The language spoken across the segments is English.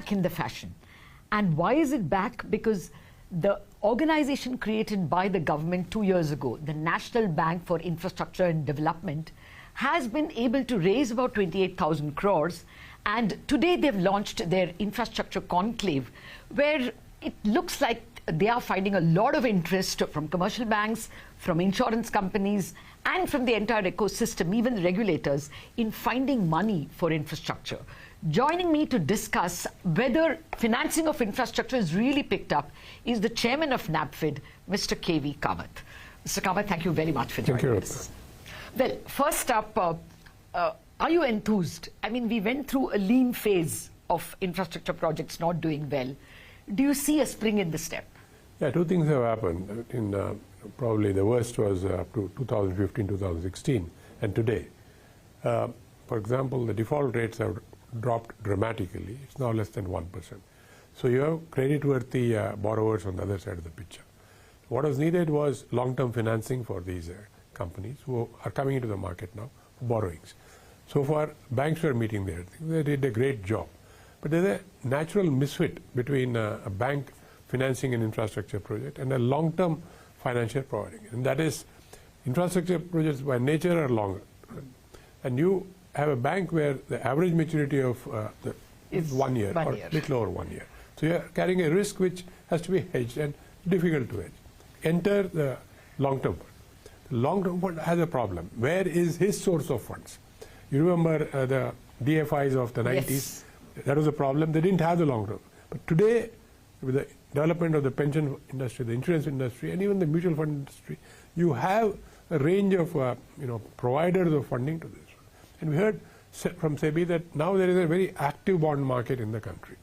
back in the fashion. And why is it back? Because the organization created by the government 2 years ago, the National Bank for Infrastructure and Development, has been able to raise about 28,000 crores. And today they've launched their infrastructure conclave, where it looks like they are finding a lot of interest from commercial banks, from insurance companies, and from the entire ecosystem, even regulators, in finding money for infrastructure. Joining me to discuss whether financing of infrastructure is really picked up is the chairman of NaBFID, Mr. KV Kamath. Mr. Kamath, thank you very much for joining us. Well, first up, are you enthused? I mean, we went through a lean phase of infrastructure projects not doing well. Do you see a spring in the step? Yeah, two things have happened. Probably the worst was up to 2015, 2016, and today. For example, the default rates have dropped dramatically. It's now less than 1%. So you have credit-worthy borrowers on the other side of the picture. What was needed was long-term financing for these companies who are coming into the market now for borrowings. So far, banks were meeting their thing. They did a great job. But there's a natural misfit between a bank financing an infrastructure project and a long-term financial providing. And that is, infrastructure projects by nature are longer. And you have a bank where the average maturity of is 1 year or a little over 1 year. So you're carrying a risk which has to be hedged and difficult to hedge. Enter the long-term fund. The long-term fund has a problem. Where is his source of funds? You remember the DFIs of the 90s? Yes. That was a problem. They didn't have the long-term. But today, with the development of the pension industry, the insurance industry, and even the mutual fund industry, you have a range of providers of funding to this. And we heard from SEBI that now there is a very active bond market in the country.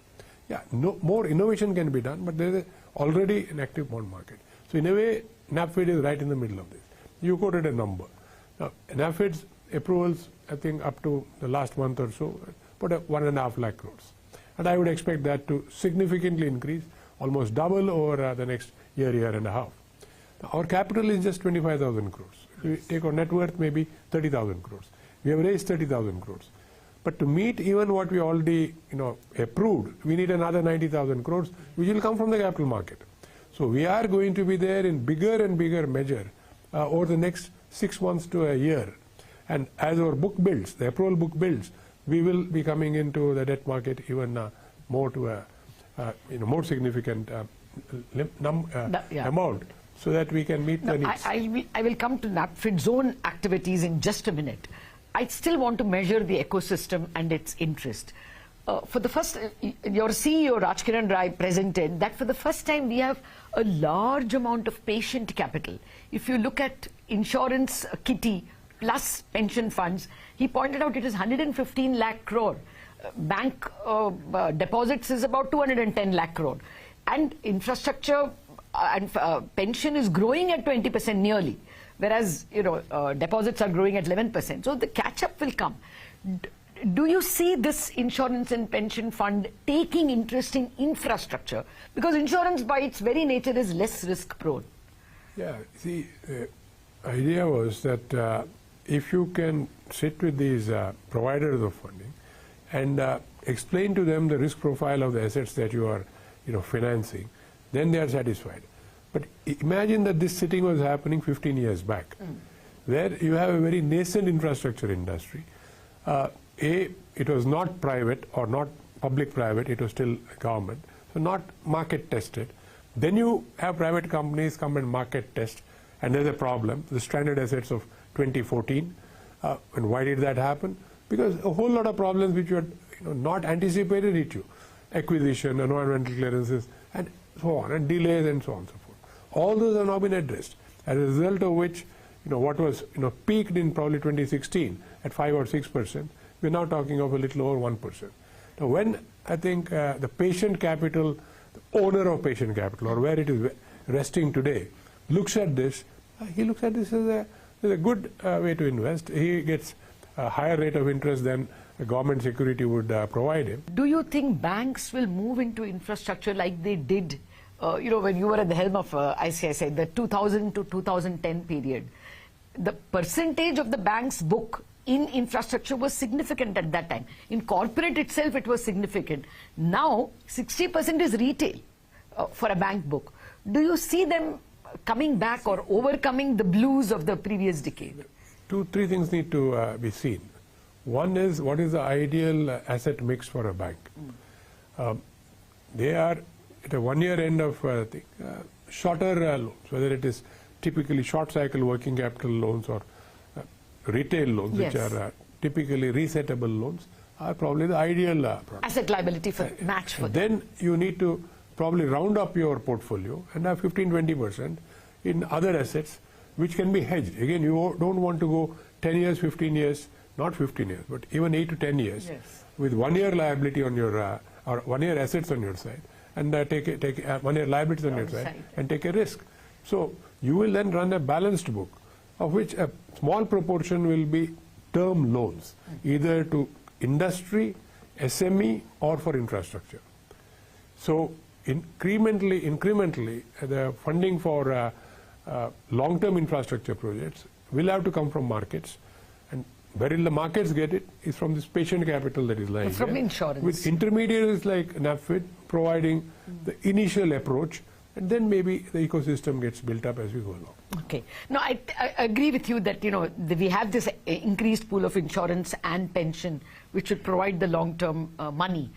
Yeah, more innovation can be done, but there is already an active bond market. So in a way, NaBFID is right in the middle of this. You quoted a number. Now, NaBFID's approvals, I think up to the last month or so, put up 1.5 lakh crores. And I would expect that to significantly increase, almost double over the next year and a half. Now, our capital is just 25,000 crores. If we take our net worth, maybe 30,000 crores. We have raised 30,000 crores. But to meet even what we already approved, we need another 90,000 crores, which will come from the capital market. So we are going to be there in bigger and bigger measure over the next 6 months to a year. And as our book builds, the approval book builds, we will be coming into the debt market even more to a more significant amount, so that we can meet the needs. I will come to NaBFID's own activities in just a minute. I still want to measure the ecosystem and its interest. For the first, your CEO Rajkiran Rai presented that for the first time we have a large amount of patient capital. If you look at insurance kitty plus pension funds, he pointed out it is 115 lakh crore. Bank deposits is about 210 lakh crore. And infrastructure and pension is growing at 20% nearly, whereas deposits are growing at 11%. So the catch-up will come. Do you see this insurance and pension fund taking interest in infrastructure? Because insurance by its very nature is less risk-prone. Yeah, see, the idea was that if you can sit with these providers of funding and explain to them the risk profile of the assets that you are financing, then they are satisfied. But imagine that this sitting was happening 15 years back, where you have a very nascent infrastructure industry. It was not private or not public-private, it was still government, so not market tested. Then you have private companies come and market test, and there's a problem, the stranded assets of 2014. And why did that happen? Because a whole lot of problems which you had not anticipated hit you. Acquisition, environmental clearances, and so on, and delays and so on and so forth. All those have now been addressed, as a result of which what was peaked in probably 2016 at 5 or 6%, we're now talking of a little over 1%. Now when I think the patient capital, the owner of patient capital, or where it is resting today, looks at this, he looks at this as a good way to invest. He gets a higher rate of interest than a government security would provide him. Do you think banks will move into infrastructure like they did when you were at the helm of ICICI, the 2000 to 2010 period? The percentage of the bank's book in infrastructure was significant at that time. In corporate itself, it was significant. Now, 60% is retail for a bank book. Do you see them coming back or overcoming the blues of the previous decade? 2-3 things need to be seen. One is, what is the ideal asset mix for a bank? They are at a one-year end of shorter loans, whether it is typically short cycle working capital loans or retail loans, yes, which are typically resettable loans, are probably the ideal product. Asset liability for match for them. Then you need to probably round up your portfolio and have 15-20% in other assets which can be hedged. Again, you don't want to go 10 years, 15 years, not 15 years, but even 8 to 10 years, yes, with 1 year liability on your, or 1 year assets on your side, and take 1 year liabilities on your side, and take a risk. So you will then run a balanced book, of which a small proportion will be term loans, either to industry, SME, or for infrastructure. So incrementally, the funding for long-term infrastructure projects will have to come from markets, and where will the markets get it is from this patient capital that is lying from there, insurance, with intermediaries like NaBFID providing the initial approach, and then maybe the ecosystem gets built up as we go along. Okay. No, I agree with you that, we have this increased pool of insurance and pension, which should provide the long-term money.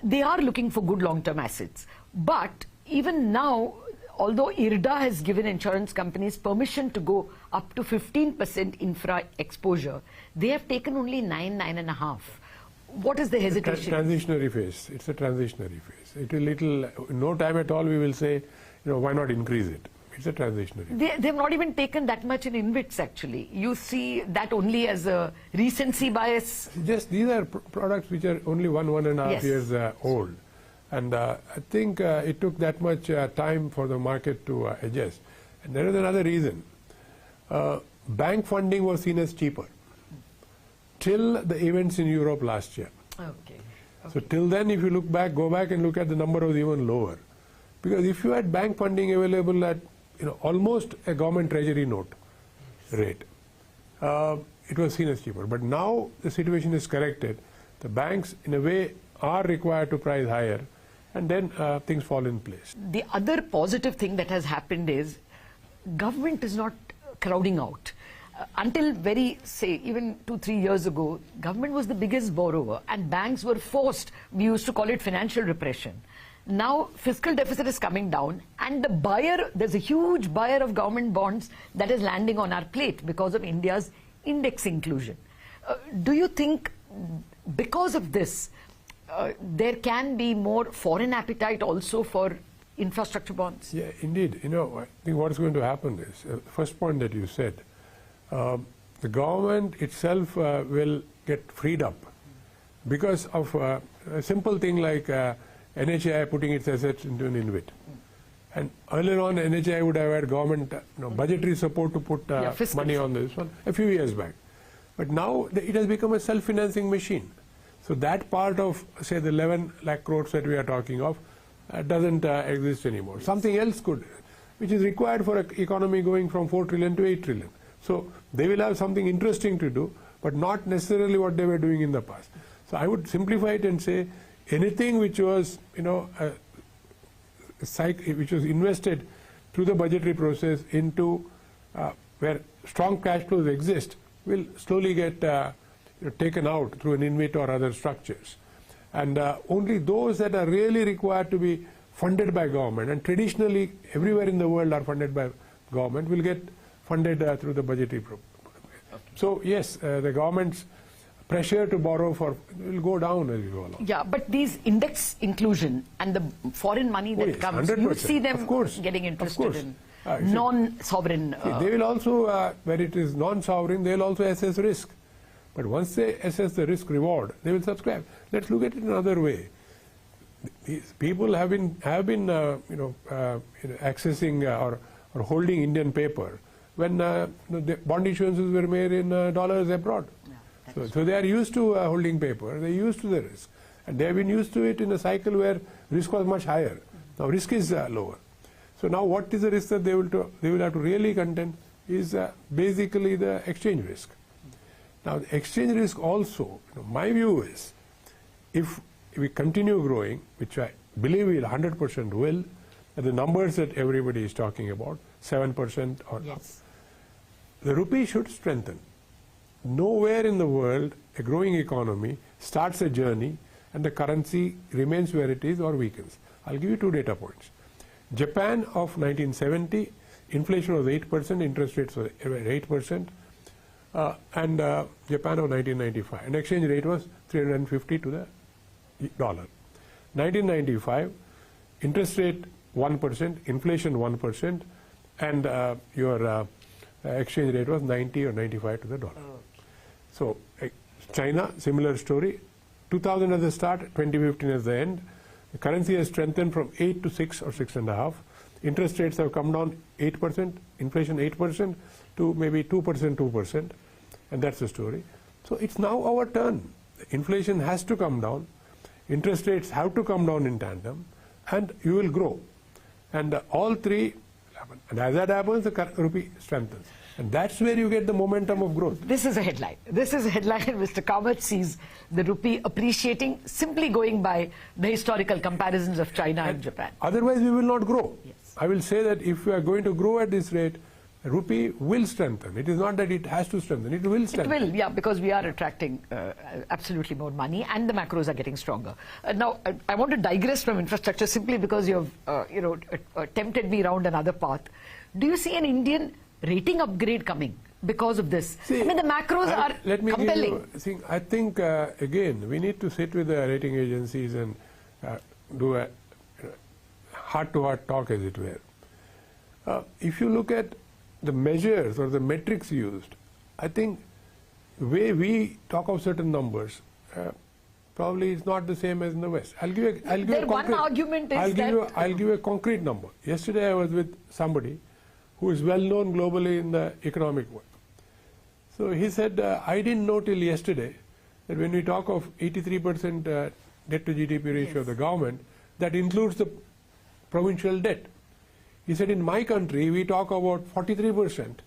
They are looking for good long-term assets. But even now, although IRDA has given insurance companies permission to go up to 15% infra exposure, they have taken only 9.5%. What is the hesitation? Transitionary phase. It's a transitionary phase. In no time at all we will say, why not increase it? It's a transitionary phase. They've not even taken that much in InvITs, actually. You see that only as a recency bias? Just these are products which are only 1.5 yes, years old. And I think it took that much time for the market to adjust. And there is another reason. Bank funding was seen as cheaper till the events in Europe last year. Okay. So till then, if you look back, go back and look at the number was even lower. Because if you had bank funding available at almost a government treasury note rate, it was seen as cheaper. But now the situation is corrected. The banks, in a way, are required to price higher, and then things fall in place. The other positive thing that has happened is government is not crowding out. Until even 2-3 years ago, government was the biggest borrower and banks were forced, we used to call it financial repression. Now fiscal deficit is coming down and there's a huge buyer of government bonds that is landing on our plate because of India's index inclusion. Do you think because of this, there can be more foreign appetite also for infrastructure bonds? Yeah, indeed. I think what is going to happen is, the first point that you said, the government itself will get freed up because of a simple thing like NHAI putting its assets into an InvIT. And earlier on, NHAI would have had government budgetary support to put money on this one a few years back. But now it has become a self-financing machine. So that part of, say, the 11 lakh crores that we are talking of doesn't exist anymore. Something else could, which is required for an economy going from 4 trillion to 8 trillion. So they will have something interesting to do, but not necessarily what they were doing in the past. So I would simplify it and say anything which was, which was invested through the budgetary process into where strong cash flows exist will slowly get taken out through an InvIT or other structures. And only those that are really required to be funded by government, and traditionally everywhere in the world are funded by government, will get funded through the budgetary program. Okay. So yes, the government's pressure to borrow will go down as you go along. Yeah, but these index inclusion and the foreign money that comes, 100%. You see them getting interested in non-sovereign. They will also, where it is non-sovereign, they will also assess risk. But once they assess the risk reward, they will subscribe. Let's look at it another way. These people have been accessing or holding Indian paper when the bond issuances were made in dollars abroad. Yeah, so they are used to holding paper. They are used to the risk, and they have been used to it in a cycle where risk was much higher. Now risk is lower. So now what is the risk that they will have to really contend is basically the exchange risk. Now, the exchange risk also, my view is, if we continue growing, which I believe we'll 100% will, at the numbers that everybody is talking about, 7% or up, the rupee should strengthen. Nowhere in the world a growing economy starts a journey and the currency remains where it is or weakens. I'll give you 2 data points. Japan of 1970, inflation was 8%, interest rates were 8%, and Japan of 1995, and exchange rate was 350 to the dollar. 1995, interest rate 1%, inflation 1%, and your exchange rate was 90 or 95 to the dollar. So China, similar story. 2000 as the start, 2015 as the end. The currency has strengthened from 8 to 6 or 6.5. Interest rates have come down 8%, inflation 8% to maybe 2%, and that's the story. So it's now our turn. Inflation has to come down, interest rates have to come down in tandem, and you will grow. And all three happen. And as that happens, the rupee strengthens. And that's where you get the momentum of growth. This is a headline. This is a headline. Mr. Kamath sees the rupee appreciating, simply going by the historical comparisons of China and Japan. Otherwise, we will not grow. Yes. I will say that if we are going to grow at this rate, rupee will strengthen. It is not that it has to strengthen. It will strengthen. It will, yeah, because we are attracting absolutely more money and the macros are getting stronger. Now, I want to digress from infrastructure simply because you have tempted me around another path. Do you see an Indian rating upgrade coming because of this? See, I mean, the macros are compelling. I think, again, we need to sit with the rating agencies and do a heart-to-heart talk, as it were. If you look at the measures or the metrics used, I think the way we talk of certain numbers probably is not the same as in the West. I'll give a concrete number. Yesterday I was with somebody who is well known globally in the economic world. So he said, I didn't know till yesterday that when we talk of 83% debt to GDP ratio of the government, that includes the provincial debt. He said, in my country, we talk about 43%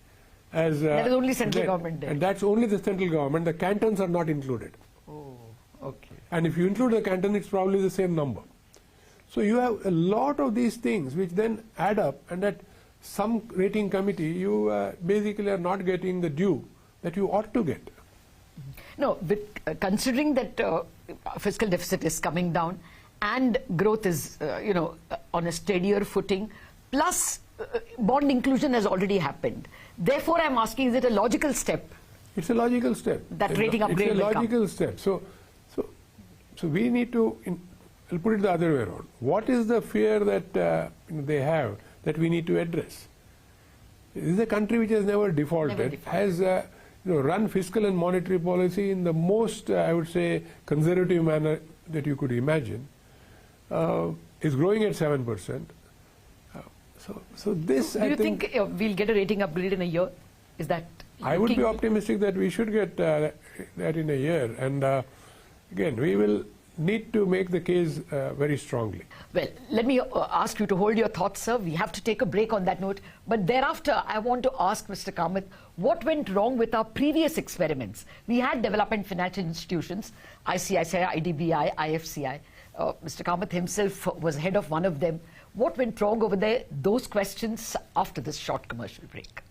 as that is only central government debt. And that's only the central government. The cantons are not included. Oh, okay. And if you include the canton, it's probably the same number. So you have a lot of these things which then add up, and at some rating committee, you basically are not getting the due that you ought to get. No, but considering that fiscal deficit is coming down and growth is, on a steadier footing, plus bond inclusion has already happened. Therefore, I'm asking, is it a logical step? It's a logical step. That rating upgrade It's a logical step. So we need to, I'll put it the other way around. What is the fear that they have that we need to address? This is a country which has never defaulted, has run fiscal and monetary policy in the most, I would say, conservative manner that you could imagine. Is growing at 7%. So this, do you think we'll get a rating upgrade in a year? Is that? I would be optimistic that we should get that in a year. And again, we will need to make the case very strongly. Well, let me ask you to hold your thoughts, sir. We have to take a break on that note. But thereafter, I want to ask Mr. Kamath, what went wrong with our previous experiments? We had development financial institutions, ICICI, IDBI, IFCI. Mr. Kamath himself was head of one of them. What went wrong over there? Those questions after this short commercial break.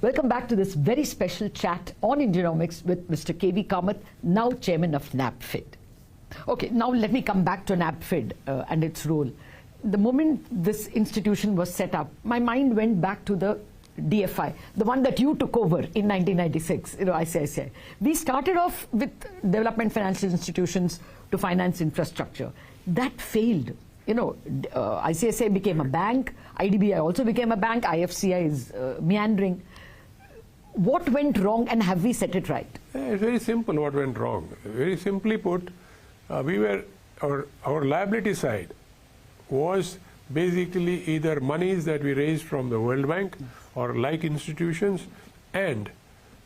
Welcome back to this very special chat on Indianomics with Mr. KV Kamath, now chairman of NaBFID. Okay, now let me come back to NaBFID and its role. The moment this institution was set up, my mind went back to the DFI, the one that you took over in 1996, ICICI. We started off with development financial institutions to finance infrastructure. That failed. ICICI became a bank, IDBI also became a bank, IFCI is meandering. What went wrong and have we set it right? It's very simple what went wrong. Very simply put, our liability side was basically either monies that we raised from the World Bank or like institutions and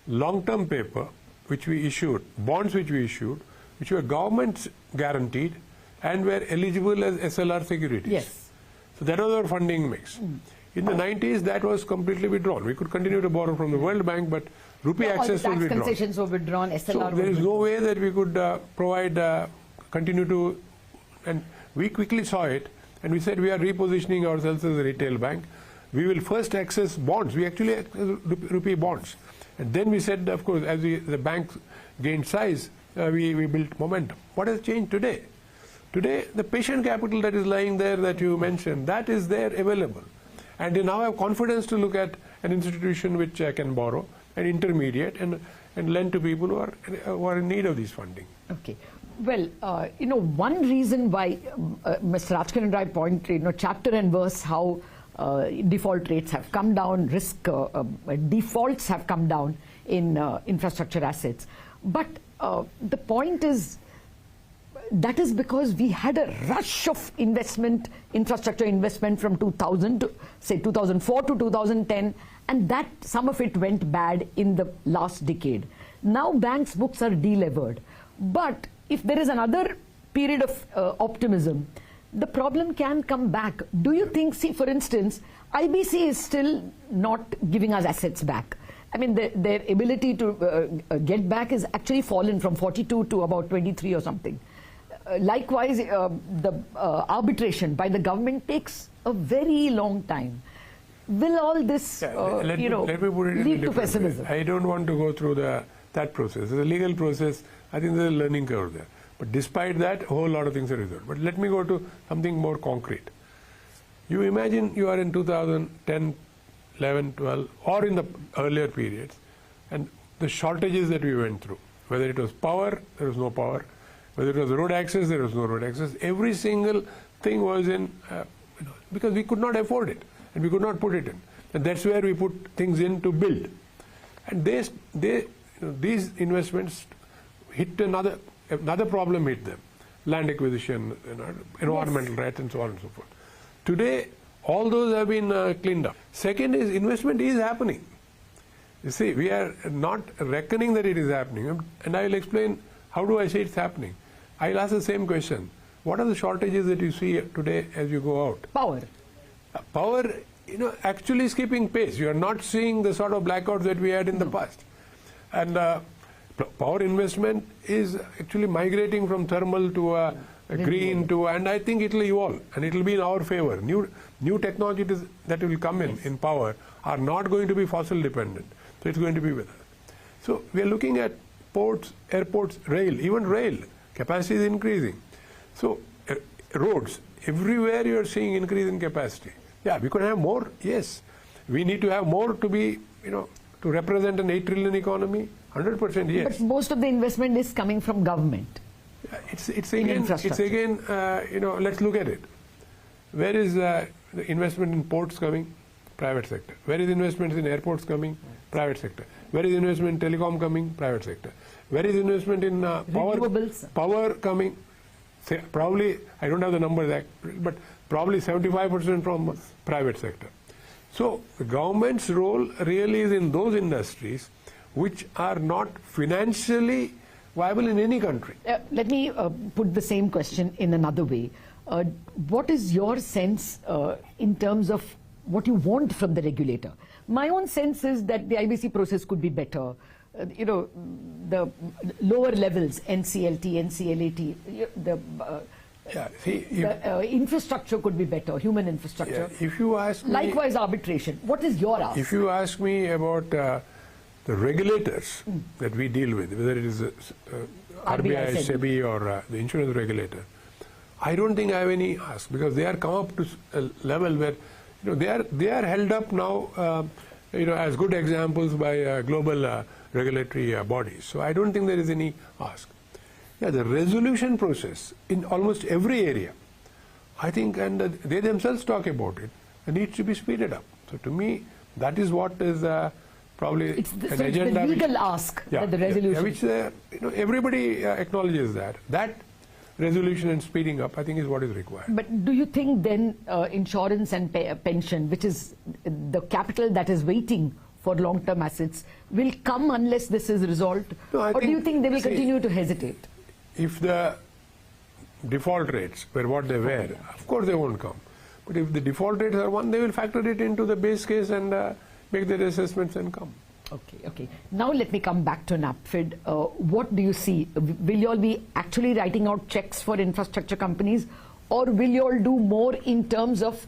long-term paper which we issued, bonds which we issued, which were government guaranteed and were eligible as SLR securities. Yes. So that was our funding mix. In the 90s, that was completely withdrawn. We could continue to borrow from the World Bank, but Rupee access was withdrawn. Tax concessions were withdrawn, SLR so there is no way that we could continue to, and we quickly saw it, and we said we are repositioning ourselves as a retail bank. We will first access bonds. We actually access Rupee bonds. And then we said, of course, as the bank gained size, we built momentum. What has changed today? Today, the patient capital that is lying there that you mentioned, that is there available. And they now have confidence to look at an institution which can borrow and intermediate and lend to people who are in need of this funding. Okay. Well, one reason why Mr. Rajkan and I point, chapter and verse how default rates have come down, risk defaults have come down in infrastructure assets. But the point is, that is because we had a rush of infrastructure investment from 2000 to, say, 2004 to 2010, and that some of it went bad in the last decade. Now banks' books are delevered. But if there is another period of optimism, the problem can come back. Do you think, see, for instance, IBC is still not giving us assets back. I mean, their ability to get back is actually fallen from 42 to about 23 or something. Likewise, the arbitration by the government takes a very long time. Will all this, let me put it lead to pessimism? I don't want to go through that process. The legal process, I think there's a learning curve there. But despite that, a whole lot of things are resolved. But let me go to something more concrete. You imagine you are in 2010, 11, 12, or in the earlier periods, and the shortages that we went through, whether it was power, there was no power. Whether it was road access, there was no road access. Every single thing was in, because we could not afford it and we could not put it in. And that's where we put things in to build. And these investments hit another problem hit them. Land acquisition, environmental rights and so on and so forth. Today, all those have been cleaned up. Second is investment is happening. You see, we are not reckoning that it is happening. And I will explain how do I say it's happening. I'll ask the same question. What are the shortages that you see today as you go out? Power. Power, actually is keeping pace. You are not seeing the sort of blackouts that we had in the past. And power investment is actually migrating from thermal to green to, and I think it will evolve and it will be in our favor. New technologies that will come in power are not going to be fossil dependent. So it's going to be with us. So we are looking at ports, airports, rail, even rail. Capacity is increasing. So roads, everywhere you are seeing increase in capacity. Yeah, we could have more, yes. We need to have more to be, to represent an 8 trillion economy, 100% yes. But most of the investment is coming from government. It's again, let's look at it. Where is the investment in ports coming? Private sector. Where is investment in airports coming? Private sector. Where is investment in telecom coming? Private sector. Where is investment in power coming? Say, probably, I don't have the numbers, but probably 75% from private sector. So the government's role really is in those industries which are not financially viable in any country. Let me put the same question in another way. What is your sense in terms of what you want from the regulator? My own sense is that the IBC process could be better. The lower levels, NCLT, NCLAT, the Yeah, see, The infrastructure could be better, human infrastructure. yeah, if you ask me, Likewise, arbitration. What is your ask? if you ask me about the regulators that we deal with, whether it is RBI, SEBI, or the insurance regulator, I don't think I have any ask, because they are come up to a level where they are held up now as good examples by global regulatory bodies. So I don't think there is any ask. Yeah, the resolution process in almost every area, I think, and they themselves talk about it, needs to be speeded up. So to me, that is what is probably It's the, an so it's the agenda legal ask, that the resolution. which everybody acknowledges that resolution and speeding up, I think, is what is required. But do you think then insurance and pension, which is the capital that is waiting for long-term assets, will come unless this is resolved? No, or do you think they will continue to hesitate? If the default rates were what they were, of course they won't come. But if the default rates are one, they will factor it into the base case and make their assessments and come. Okay. Now let me come back to NaBFID. What do you see? Will you all be actually writing out checks for infrastructure companies, or will you all do more in terms of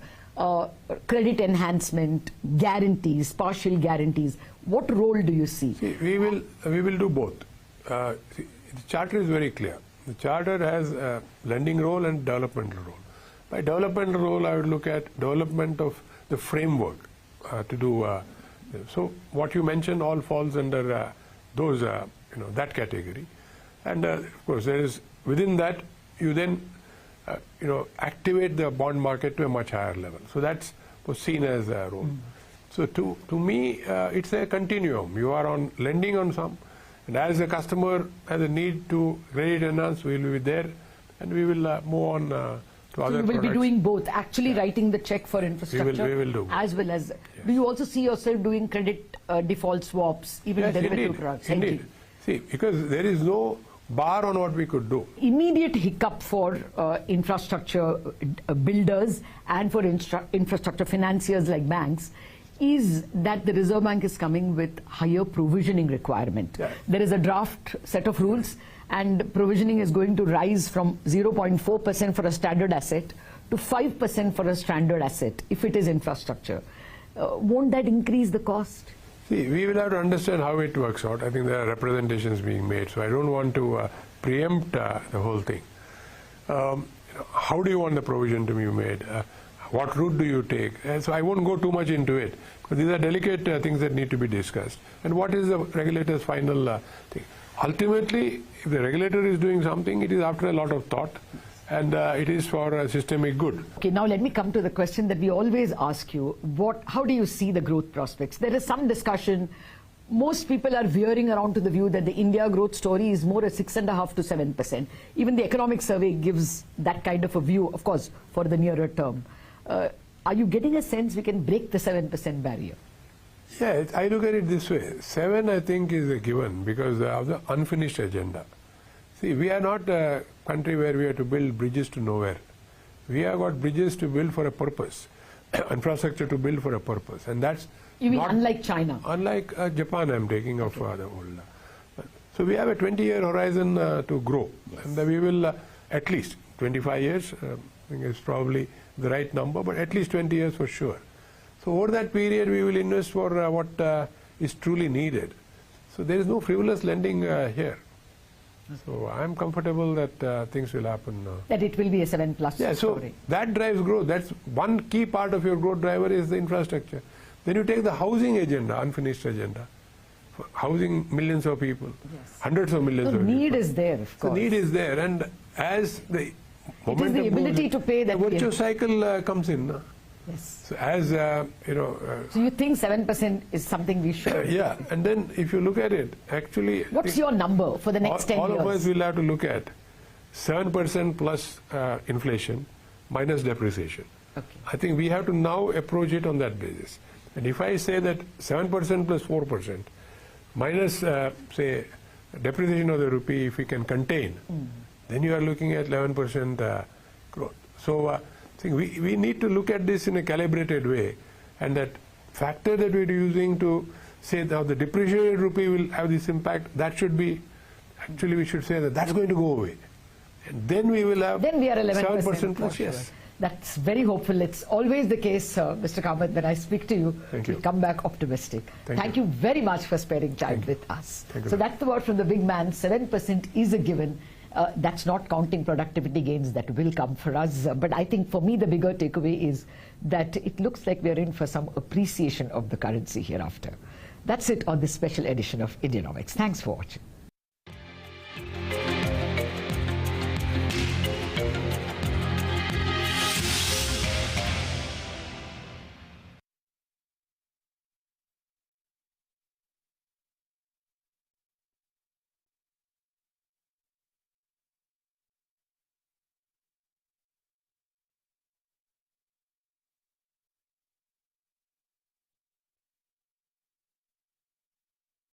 credit enhancement, guarantees, partial guarantees? What role do you see? See, we will do both. The charter is very clear. The charter has a lending role and developmental role. By developmental role, I would look at development of the framework to do. So what you mentioned all falls under those, that category. And of course, there is within that you then, activate the bond market to a much higher level. So that's seen as a role. So to me, it's a continuum. You are on lending on some, and as a customer has a need to credit enhance, we will be there, and we will move on to other products. You will be doing both, actually writing the check for infrastructure, we will do as well as. Do you also see yourself doing credit default swaps, even derivative products? Indeed. See, because there is no bar on what we could do. Immediate hiccup for infrastructure builders and for infrastructure financiers like banks is that the Reserve Bank is coming with higher provisioning requirement. Yeah. There is a draft set of rules, and provisioning is going to rise from 0.4% for a standard asset to 5% for a standard asset if it is infrastructure. Won't that increase the cost? See, we will have to understand how it works out. I think there are representations being made, so I don't want to preempt the whole thing. How do you want the provision to be made? What route do you take? So I won't go too much into it, because these are delicate things that need to be discussed. And what is the regulator's final thing? Ultimately, if the regulator is doing something, it is after a lot of thought, and it is for systemic good. Okay, now let me come to the question that we always ask you. How do you see the growth prospects? There is some discussion. Most people are veering around to the view that the India growth story is more a 6.5% to 7%. Even the economic survey gives that kind of a view, of course, for the nearer term. Are you getting a sense we can break the 7% barrier? Yeah, I look at it this way. 7, I think, is a given because of the unfinished agenda. See, we are not a country where we have to build bridges to nowhere. We have got bridges to build for a purpose, infrastructure to build for a purpose, and that's. You mean unlike China? Unlike Japan, I'm taking of the old. So we have a 20-year horizon to grow, and we will at least 25 years. I think it's probably the right number, but at least 20 years for sure. So over that period, we will invest for what is truly needed. So there is no frivolous lending here. So I'm comfortable that things will happen. That it will be a 7+ yeah, so story. That drives growth. That's one key part of your growth driver is the infrastructure. Then you take the housing agenda, unfinished agenda. For housing millions of people, hundreds of millions of people. The need is there, of course. The need is there, and as the momentum it is the ability to pay that the virtuous cycle comes in. Yes. So as so you think 7% is something we should? Yeah, and then if you look at it, actually, what's your number for the next 10 years? All of us will have to look at 7% plus inflation minus depreciation. Okay. I think we have to now approach it on that basis. And if I say that 7% plus 4% minus, say, depreciation of the rupee, if we can contain, then you are looking at 11% growth. So I think we need to look at this in a calibrated way, and that factor that we're using to say that the depreciated rupee will have this impact, that should be, actually we should say that that's going to go away. And then we will have Then we are 11% 7% for plus, sure. yes. That's very hopeful. It's always the case, Mr. Kamath, when I speak to you, Thank we you. come back optimistic. Thank you very much for sparing time Thank you. with us. Thank you. So that's the word from the big man. 7% is a given. That's not counting productivity gains that will come for us. But I think for me, the bigger takeaway is that it looks like we're in for some appreciation of the currency hereafter. That's it on this special edition of Indianomics. Thanks for watching.